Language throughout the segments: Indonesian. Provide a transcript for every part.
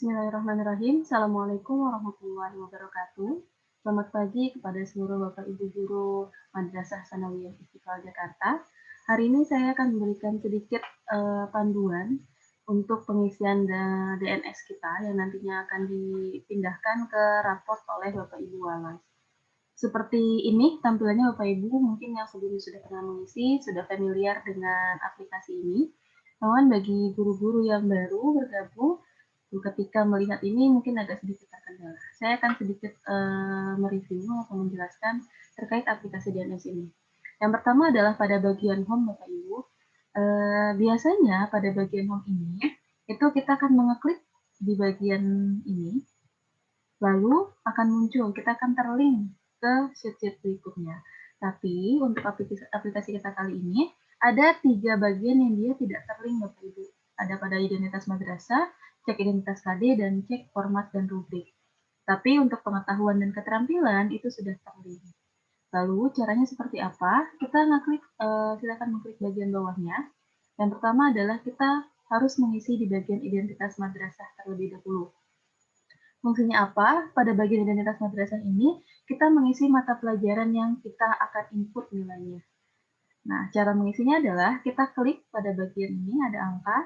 Bismillahirrahmanirrahim. Assalamualaikum warahmatullahi wabarakatuh. Selamat pagi kepada seluruh Bapak Ibu guru Madrasah Sanawiyah Istiqlal Jakarta. Hari ini saya akan memberikan sedikit panduan untuk pengisian DNS kita yang nantinya akan dipindahkan ke raport oleh Bapak Ibu Walas. Seperti ini tampilannya Bapak Ibu, mungkin yang sebelumnya sudah pernah mengisi, sudah familiar dengan aplikasi ini. Namun bagi guru-guru yang baru bergabung, ketika melihat ini mungkin agak sedikit terkendala. Saya akan sedikit mereview atau menjelaskan terkait aplikasi DNS ini. Yang pertama adalah pada bagian home Bapak Ibu. Biasanya pada bagian home ini, itu kita akan mengeklik di bagian ini, lalu akan muncul, kita akan terlink ke sheet-sheet berikutnya. Tapi untuk aplikasi kita kali ini, ada 3 bagian yang dia tidak terlink Bapak Ibu. Ada pada identitas madrasah, cek identitas KD, dan cek format dan rubrik. Tapi untuk pengetahuan dan keterampilan itu sudah terlink. Lalu caranya seperti apa? Kita silakan mengklik bagian bawahnya. Yang pertama adalah kita harus mengisi di bagian identitas madrasah terlebih dahulu. Fungsinya apa? Pada bagian identitas madrasah ini, kita mengisi mata pelajaran yang kita akan input nilainya. Nah, cara mengisinya adalah kita klik pada bagian ini, ada angka,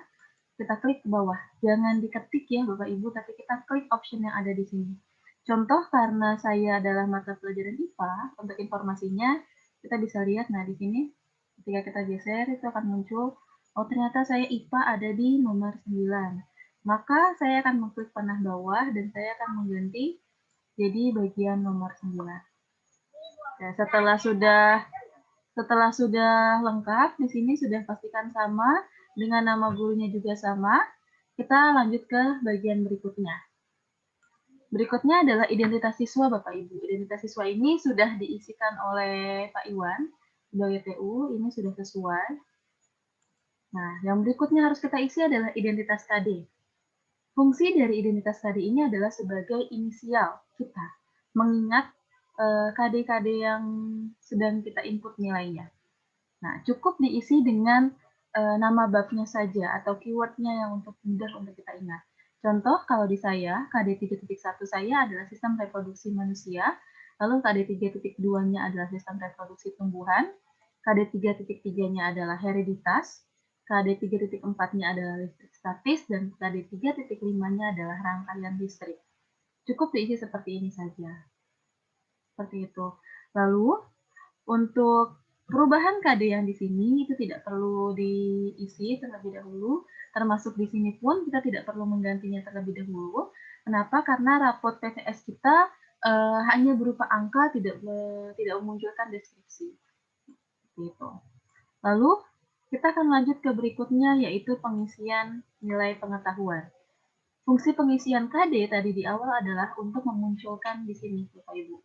kita klik ke bawah. Jangan diketik ya Bapak Ibu, tapi kita klik option yang ada di sini. Contoh karena saya adalah mata pelajaran IPA, untuk informasinya kita bisa lihat, nah di sini ketika kita geser itu akan muncul, oh ternyata saya IPA ada di nomor 9. Maka saya akan mengklik panah bawah dan saya akan mengganti jadi bagian nomor 9. Ya, setelah sudah lengkap, di sini sudah pastikan sama, dengan nama gurunya juga sama, kita lanjut ke bagian berikutnya. Berikutnya adalah identitas siswa Bapak Ibu. Identitas siswa ini sudah diisikan oleh Pak Iwan sebagai TU, ini sudah sesuai. Nah, yang berikutnya harus kita isi adalah identitas KD. Fungsi dari identitas KD ini adalah sebagai inisial kita, mengingat KD-KD yang sedang kita input nilainya. Nah, cukup diisi dengan nama babnya saja atau keywordnya yang mudah untuk kita ingat. Contoh, kalau di saya, KD 3.1 saya adalah sistem reproduksi manusia, lalu KD 3.2-nya adalah sistem reproduksi tumbuhan, KD 3.3-nya adalah hereditas, KD 3.4-nya adalah listrik statis, dan KD 3.5-nya adalah rangkaian listrik. Cukup diisi seperti ini saja. Seperti itu. Lalu, untuk perubahan KD yang di sini itu tidak perlu diisi terlebih dahulu, termasuk di sini pun kita tidak perlu menggantinya terlebih dahulu. Kenapa? Karena raport PTS kita hanya berupa angka, tidak memunculkan deskripsi. Gitu. Lalu kita akan lanjut ke berikutnya, yaitu pengisian nilai pengetahuan. Fungsi pengisian KD tadi di awal adalah untuk memunculkan di sini, Bapak Ibu.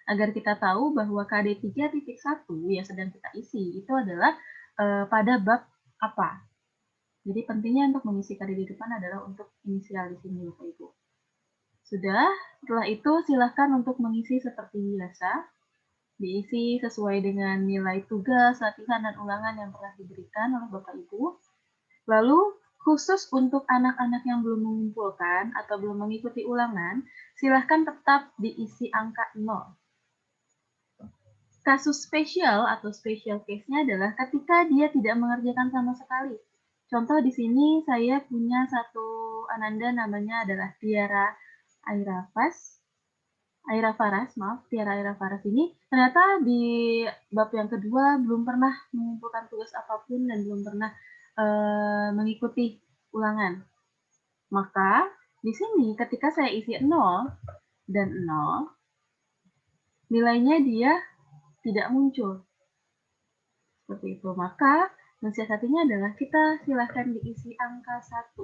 Agar kita tahu bahwa KD 3.1 yang sedang kita isi itu adalah pada bab apa. Jadi pentingnya untuk mengisi KD di depan adalah untuk inisial di sini Bapak Ibu. Sudah, setelah itu silakan untuk mengisi seperti biasa. Diisi sesuai dengan nilai tugas, latihan, dan ulangan yang telah diberikan oleh Bapak Ibu. Lalu khusus untuk anak-anak yang belum mengumpulkan atau belum mengikuti ulangan, silahkan tetap diisi angka 0. Kasus spesial atau special case-nya adalah ketika dia tidak mengerjakan sama sekali. Contoh di sini saya punya satu ananda namanya adalah Tiara Aira Faras, Tiara Aira Faras ini ternyata di bab yang kedua belum pernah mengumpulkan tugas apapun dan belum pernah mengikuti ulangan. Maka di sini ketika saya isi 0 dan 0, nilainya dia tidak muncul. Seperti itu. Maka mensiasatinya adalah kita silahkan diisi angka 1.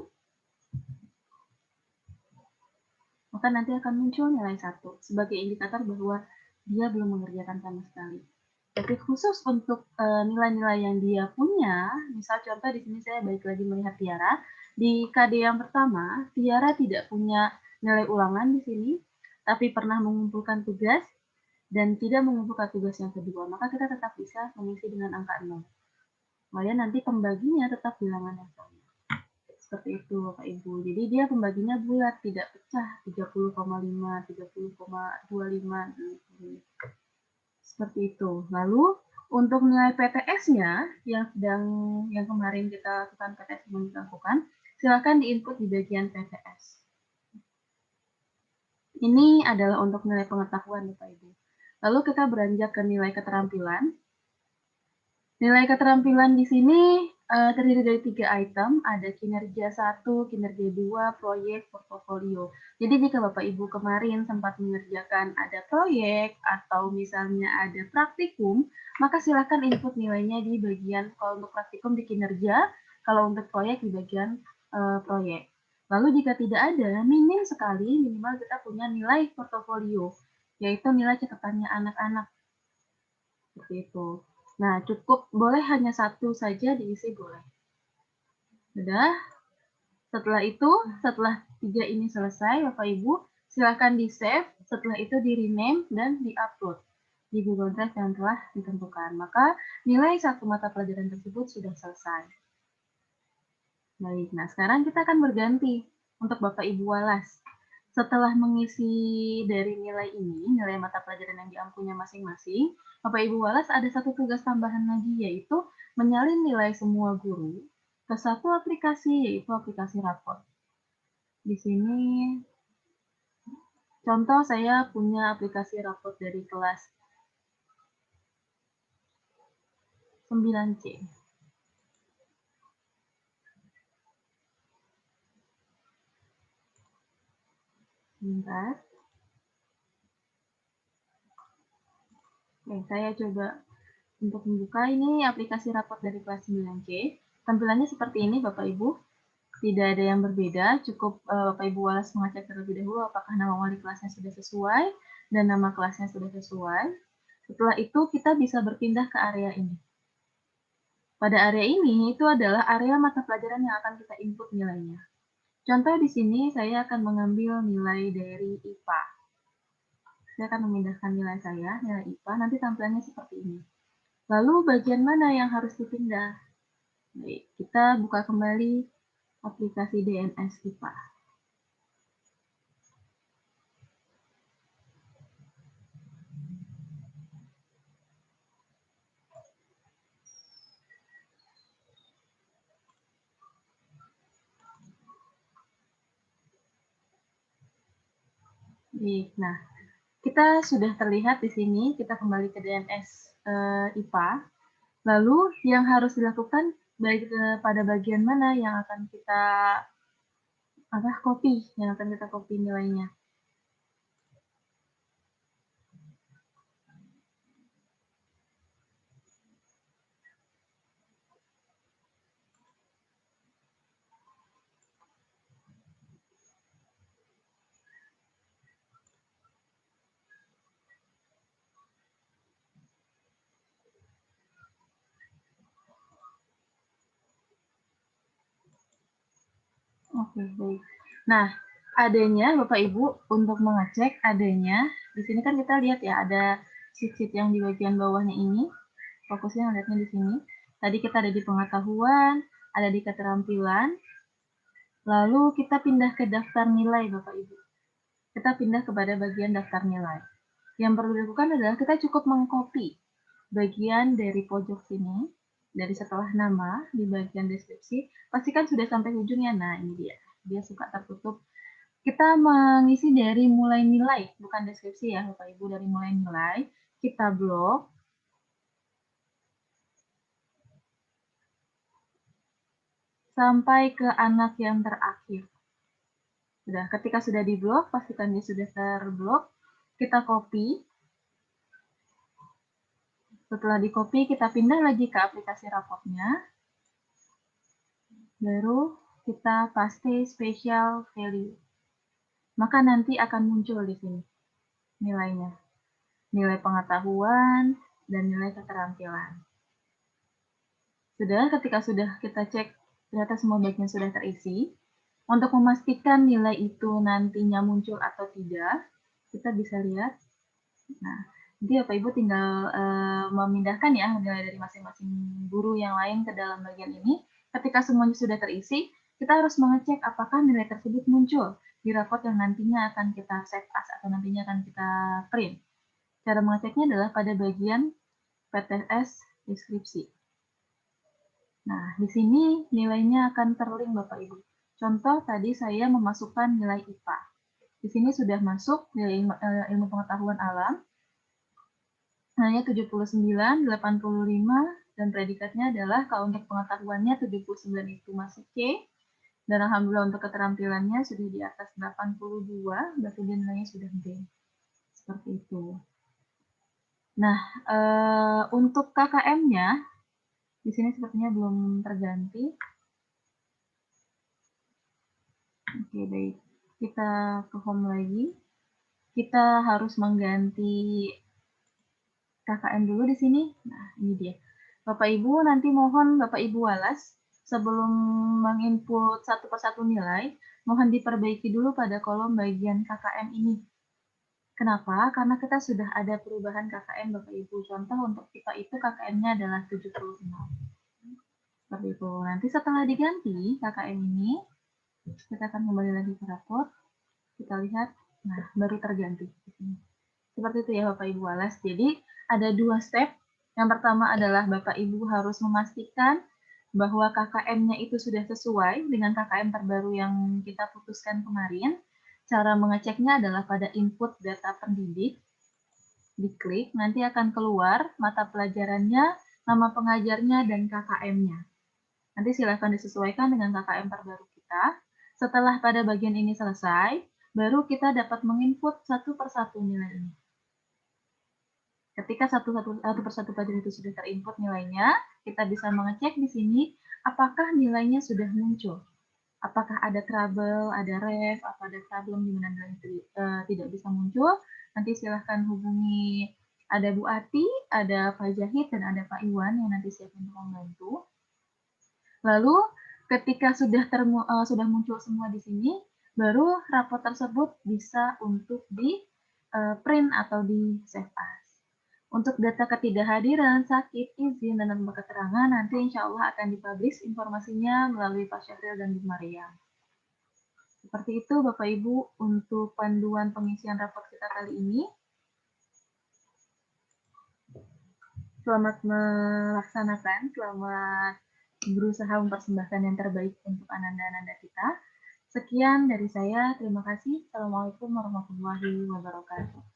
Maka nanti akan muncul nilai 1 sebagai indikator bahwa dia belum mengerjakan sama sekali. Tapi khusus untuk nilai-nilai yang dia punya, misal contoh di sini saya balik lagi melihat Tiara, di KD yang pertama, Tiara tidak punya nilai ulangan di sini, tapi pernah mengumpulkan tugas dan tidak mengumpulkan tugas yang kedua, maka kita tetap bisa mengisi dengan angka 0. Kemudian nanti pembaginya tetap bilangan yang sama. Seperti itu, Bapak Ibu. Jadi dia pembaginya bulat, tidak pecah 30,5, 30,25 gitu. Seperti itu. Lalu untuk nilai PTS-nya yang kemarin kita lakukan PTS belum kita lakukan, silakan diinput di bagian PTS. Ini adalah untuk nilai pengetahuan, Bapak Ibu. Lalu kita beranjak ke nilai keterampilan. Nilai keterampilan di sini terdiri dari 3 item, ada kinerja 1, kinerja 2, proyek, portofolio. Jadi jika Bapak Ibu kemarin sempat mengerjakan ada proyek atau misalnya ada praktikum, maka silakan input nilainya di bagian, kalau untuk praktikum di kinerja, kalau untuk proyek di bagian proyek. Lalu jika tidak ada, minim sekali minimal kita punya nilai portofolio, yaitu nilai catatannya anak-anak. Seperti itu. Nah, cukup boleh hanya satu saja diisi boleh. Sudah. Setelah itu, setelah 3 ini selesai, Bapak Ibu, silakan di-save, setelah itu di-rename dan di-upload di Google Drive yang telah ditentukan. Maka nilai satu mata pelajaran tersebut sudah selesai. Baik, nah sekarang kita akan berganti untuk Bapak Ibu Walas. Setelah mengisi dari nilai ini, nilai mata pelajaran yang diampunya masing-masing, Bapak Ibu Walas ada satu tugas tambahan lagi, yaitu menyalin nilai semua guru ke satu aplikasi, yaitu aplikasi rapor. Di sini, contoh saya punya aplikasi rapor dari kelas 9C. Bentar. Oke, saya coba untuk membuka ini aplikasi rapor dari kelas 9C. Tampilannya seperti ini, Bapak Ibu. Tidak ada yang berbeda, cukup Bapak Ibu Walas mengecek terlebih dahulu apakah nama wali kelasnya sudah sesuai dan nama kelasnya sudah sesuai. Setelah itu kita bisa berpindah ke area ini. Pada area ini itu adalah area mata pelajaran yang akan kita input nilainya. Contoh di sini saya akan mengambil nilai dari IPA. Saya akan memindahkan nilai saya, nilai IPA, nanti tampilannya seperti ini. Lalu bagian mana yang harus dipindah? Baik, kita buka kembali aplikasi DNS IPA. Baik, nah kita sudah terlihat di sini, kita kembali ke DNS IPA. Lalu yang harus dilakukan baik pada bagian mana yang akan kita copy nilainya. Oke, baik. Nah, adanya Bapak Ibu untuk mengecek adanya, di sini kan kita lihat ya ada sheet-sheet yang di bagian bawahnya ini. Fokusnya lihatnya di sini. Tadi kita ada di pengetahuan, ada di keterampilan. Lalu kita pindah ke daftar nilai Bapak Ibu. Kita pindah kepada bagian daftar nilai. Yang perlu dilakukan adalah kita cukup mengcopy bagian dari pojok sini, dari setelah nama, di bagian deskripsi, pastikan sudah sampai ujungnya. Nah, ini dia suka tertutup. Kita mengisi dari mulai nilai, bukan deskripsi ya Bapak Ibu, dari mulai nilai, kita blok, sampai ke anak yang terakhir. Sudah, ketika sudah diblok, pastikan dia sudah terblok, kita copy. Setelah di copy, kita pindah lagi ke aplikasi raportnya. Baru kita paste special value. Maka nanti akan muncul di sini nilainya. Nilai pengetahuan dan nilai keterampilan. Sudah, ketika sudah kita cek ternyata semua bagian sudah terisi. Untuk memastikan nilai itu nantinya muncul atau tidak, kita bisa lihat. Nah, jadi Bapak Ibu tinggal memindahkan ya nilai dari masing-masing guru yang lain ke dalam bagian ini. Ketika semuanya sudah terisi, kita harus mengecek apakah nilai tersebut muncul di raport yang nantinya akan kita save as atau nantinya akan kita print. Cara mengeceknya adalah pada bagian PTS deskripsi. Nah, di sini nilainya akan terlink Bapak Ibu. Contoh tadi saya memasukkan nilai IPA. Di sini sudah masuk nilai ilmu pengetahuan alam. Nilainya 79, 85, dan predikatnya adalah kalau untuk pengetahuannya 79 itu masih C. Dan alhamdulillah untuk keterampilannya sudah di atas 82, berarti dia nilainya sudah D. Seperti itu. Nah, untuk KKM-nya, di sini sepertinya belum terganti. Oke, baik. Kita ke home lagi. Kita harus mengganti KKM dulu di sini. Nah, ini dia. Bapak Ibu, nanti mohon Bapak Ibu Walas, sebelum menginput satu persatu nilai, mohon diperbaiki dulu pada kolom bagian KKM ini. Kenapa? Karena kita sudah ada perubahan KKM Bapak Ibu. Contoh untuk IPA itu KKM-nya adalah 76. Seperti itu. Nanti setelah diganti KKM ini, kita akan kembali lagi ke raport. Kita lihat, nah baru terganti. Seperti itu ya Bapak Ibu Walas. Jadi ada dua step. Yang pertama adalah Bapak Ibu harus memastikan bahwa KKM-nya itu sudah sesuai dengan KKM terbaru yang kita putuskan kemarin. Cara mengeceknya adalah pada input data pendidik. Diklik, nanti akan keluar mata pelajarannya, nama pengajarnya, dan KKM-nya. Nanti silakan disesuaikan dengan KKM terbaru kita. Setelah pada bagian ini selesai, baru kita dapat menginput satu persatu nilai ini. Ketika satu persatu pelajaran itu sudah terinput nilainya, kita bisa mengecek di sini apakah nilainya sudah muncul. Apakah ada trouble, ada ref, atau ada problem di mana nilai itu tidak bisa muncul. Nanti silahkan hubungi ada Bu Ati, ada Pak Jahid, dan ada Pak Iwan yang nanti siap untuk membantu. Lalu ketika sudah muncul semua di sini, baru raport tersebut bisa untuk di print atau di save as. Untuk data ketidakhadiran, sakit, izin, dan tanpa keterangan, nanti insya Allah akan dipublish informasinya melalui Pak Syahril dan Bu Maria. Seperti itu Bapak Ibu untuk panduan pengisian raport kita kali ini. Selamat melaksanakan, selamat berusaha mempersembahkan yang terbaik untuk ananda-ananda kita. Sekian dari saya, terima kasih. Assalamualaikum warahmatullahi wabarakatuh.